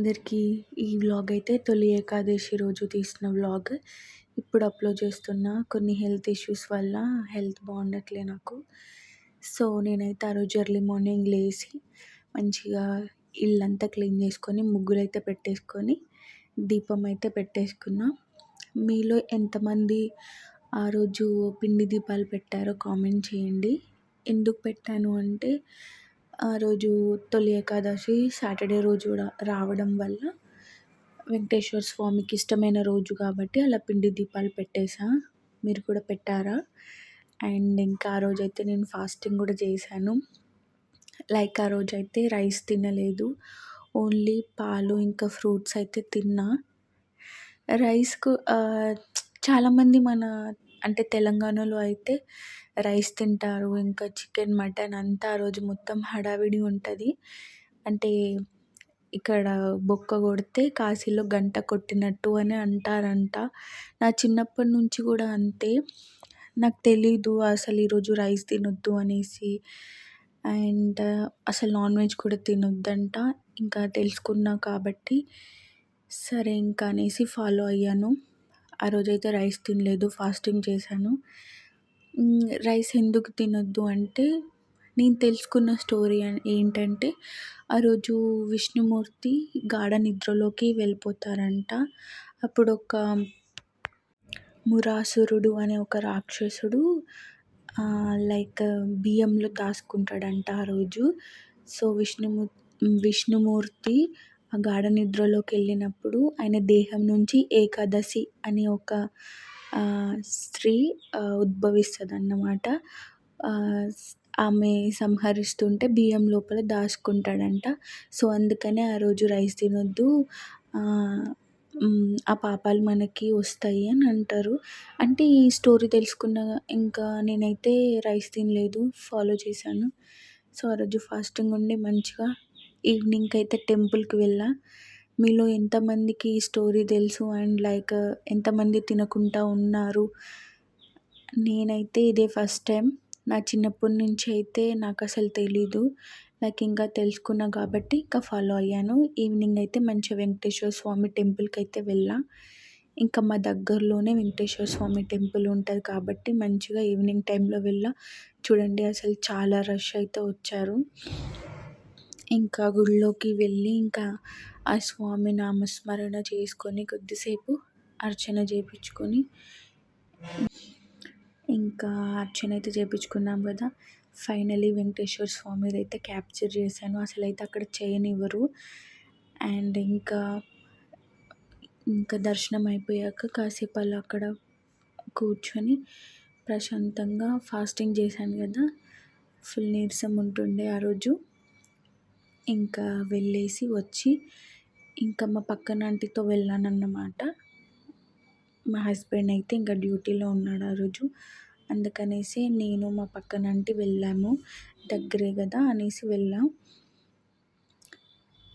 అందరికీ ఈ వ్లాగ్ అయితే తొలి ఏకాదశి రోజు తీసిన వ్లాగ్. ఇప్పుడు అప్లోడ్ చేస్తున్నా. కొన్ని హెల్త్ ఇష్యూస్ వల్ల హెల్త్ బాగుండట్లే నాకు. సో నేనైతే ఆ రోజు ఎర్లీ మార్నింగ్ లేచి మంచిగా ఇల్లంతా క్లీన్ చేసుకొని ముగ్గులైతే పెట్టేసుకొని దీపం అయితే పెట్టేసుకున్నా. మీలో ఎంతమంది ఆ రోజు పిండి దీపాలు పెట్టారో కామెంట్ చేయండి. ఎందుకు పెట్టాను అంటే ఆ రోజు తొలి ఏకాదశి సాటర్డే రోజు రావడం వల్ల వెంకటేశ్వర స్వామికి ఇష్టమైన రోజు కాబట్టి అలా పిండి దీపాలు పెట్టేసా. మీరు కూడా పెట్టారా? అండ్ ఇంకా ఆ రోజైతే నేను ఫాస్టింగ్ కూడా చేశాను. లైక్ ఆ రోజైతే రైస్ తినలేదు, ఓన్లీ పాలు ఇంకా ఫ్రూట్స్ అయితే తిన్నా. రైస్కు చాలామంది అంటే తెలంగాణలో అయితే రైస్ తింటారు, ఇంకా చికెన్ మటన్ అంతా ఆ రోజు మొత్తం హడావిడి ఉంటుంది. అంటే ఇక్కడ బొక్క కొడితే కాశీలో గంట కొట్టినట్టు అని అంటారంట. నా చిన్నప్పటి నుంచి కూడా అంతే. నాకు తెలీదు అసలు ఈరోజు రైస్ తినొద్దు అనేసి, అండ్ అసలు నాన్ వెజ్ కూడా తినొద్దంట. ఇంకా తెలుసుకున్నా కాబట్టి సరే ఇంకా అనేసి ఫాలో అయ్యాను. ఆ రోజైతే రైస్ తినలేదు, ఫాస్టింగ్ చేశాను. రైస్ ఎందుకు తినొద్దు అంటే నేను తెలుసుకున్న స్టోరీ ఏంటంటే ఆ రోజు విష్ణుమూర్తి గాఢ నిద్రలోకి వెళ్ళిపోతారంట. అప్పుడు ఒక మురాసురుడు అనే ఒక రాక్షసుడు లైక్ బియ్యంలో దాచుకుంటాడంట ఆ రోజు. సో విష్ణుమూర్తి ఆ గాఢ నిద్రలోకి వెళ్ళినప్పుడు ఆయన దేహం నుంచి ఏకాదశి అనే ఒక స్త్రీ ఉద్భవిస్తుంది అన్నమాట. ఆమె సంహరిస్తుంటే బియ్యం లోపల దాచుకుంటాడంట. సో అందుకనే ఆ రోజు రైస్ తినొద్దు, ఆ పాపాలు మనకి వస్తాయి అని అంటారు. అంటే ఈ స్టోరీ తెలుసుకున్న ఇంకా నేనైతే రైస్ తినలేదు, ఫాలో చేశాను. సో ఆ రోజు ఫాస్టింగ్ ఉండి మంచిగా ఈవినింగ్కి అయితే టెంపుల్కి వెళ్ళా. మీలో ఎంతమందికి ఈ స్టోరీ తెలుసు అండ్ లైక్ ఎంతమంది తినకుండా ఉన్నారు? నేనైతే ఇదే ఫస్ట్ టైం. నా చిన్నప్పటి నుంచి అయితే నాకు అసలు తెలీదు. నాకు ఇంకా తెలుసుకున్నా కాబట్టి ఇంకా ఫాలో అయ్యాను. ఈవినింగ్ అయితే మంచిగా వెంకటేశ్వర స్వామి టెంపుల్కి అయితే వెళ్ళా. ఇంకా మా దగ్గరలోనే వెంకటేశ్వర స్వామి టెంపుల్ ఉంటుంది కాబట్టి మంచిగా ఈవినింగ్ టైంలో వెళ్ళా. చూడండి అసలు చాలా రష్ అయితే వచ్చారు. ఇంకా గుడిలోకి వెళ్ళి ఇంకా ఆ స్వామి నామస్మరణ చేసుకొని కొద్దిసేపు అర్చన చేయించుకొని ఇంకా అర్చన అయితే చేయించుకున్నాం కదా. ఫైనలీ వెంకటేశ్వర స్వామిది అయితే క్యాప్చర్ చేశాను. అసలు అయితే అక్కడ చేయనివ్వరు. అండ్ ఇంకా దర్శనం అయిపోయాక కాసేపు అలా అక్కడ కూర్చొని ప్రశాంతంగా ఫాస్టింగ్ చేశాను కదా, ఫుల్ నీరసం ఉంటుండే ఆ రోజు. ఇంకా వెళ్ళేసి వచ్చి ఇంకా మా పక్కన ఆంటీతో వెళ్ళానన్నమాట. మా హస్బెండ్ అయితే ఇంకా డ్యూటీలో ఉన్నాడు ఆ రోజు. అందుకనేసి నేను మా పక్కన ఆంటీ వెళ్ళాము, దగ్గరే కదా అనేసి వెళ్ళాం.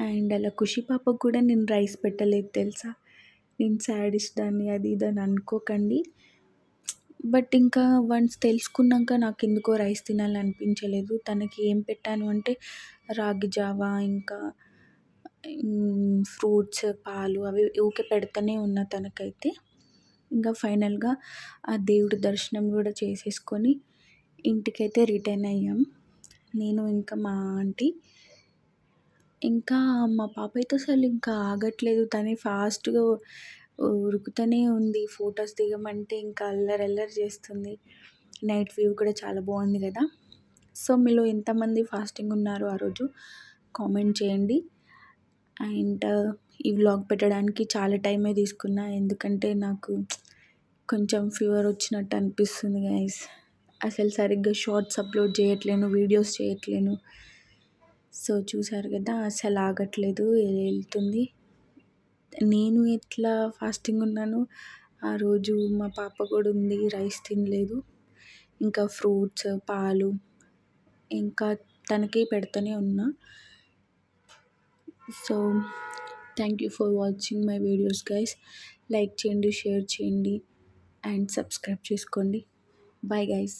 అండ్ అలా ఖుషి పాపకు కూడా నేను రైస్ పెట్టలేదు తెలుసా. నేను సాడిస్ట్ దాన్ని అది ఇది అని అనుకోకండి. బట్ ఇంకా వన్స్ తెలుసుకున్నాక నాకు ఎందుకో రైస్ తినాలనిపించలేదు. తనకి ఏం పెట్టాను అంటే రాగి జావా, ఇంకా ఫ్రూట్స్, పాలు అవి ఊకే పెడుతూనే ఉన్నా తనకైతే. ఇంకా ఫైనల్గా ఆ దేవుడి దర్శనం కూడా చేసేసుకొని ఇంటికైతే రిటర్న్ అయ్యాం, నేను ఇంకా మా ఆంటీ. ఇంకా మా పాప అయితే అసలు ఇంకా ఆగట్లేదు. తనే ఫాస్ట్గా ఉరుకుతూనే ఉంది. ఫొటోస్ దిగమంటే ఇంకా అల్లరి అల్లరి చేస్తుంది. నైట్ వ్యూ కూడా చాలా బాగుంది కదా. సో మీలో ఎంతమంది ఫాస్టింగ్ ఉన్నారు ఆ రోజు కామెంట్ చేయండి. అండ్ ఈ వ్లాగ్ పెట్టడానికి చాలా టైమే తీసుకున్నా, ఎందుకంటే నాకు కొంచెం ఫీవర్ వచ్చినట్టు అనిపిస్తుంది గైస్. అసలు సరిగ్గా షార్ట్స్ అప్లోడ్ చేయట్లేను, వీడియోస్ చేయట్లేను. సో చూసారు కదా అసలు ఆగట్లేదు, వెళ్తుంది. నేను ఎట్లా ఫాస్టింగ్ ఉన్నాను ఆ రోజు మా పాప కూడా ఉంది, రైస్ తినలేదు. ఇంకా ఫ్రూట్స్, పాలు ఇంకా తనకి పెడుతూనే ఉన్నా. So thank you for watching my videos guys. Like చేయండి, షేర్ చేయండి అండ్ సబ్స్క్రైబ్ చేసుకోండి. Bye guys.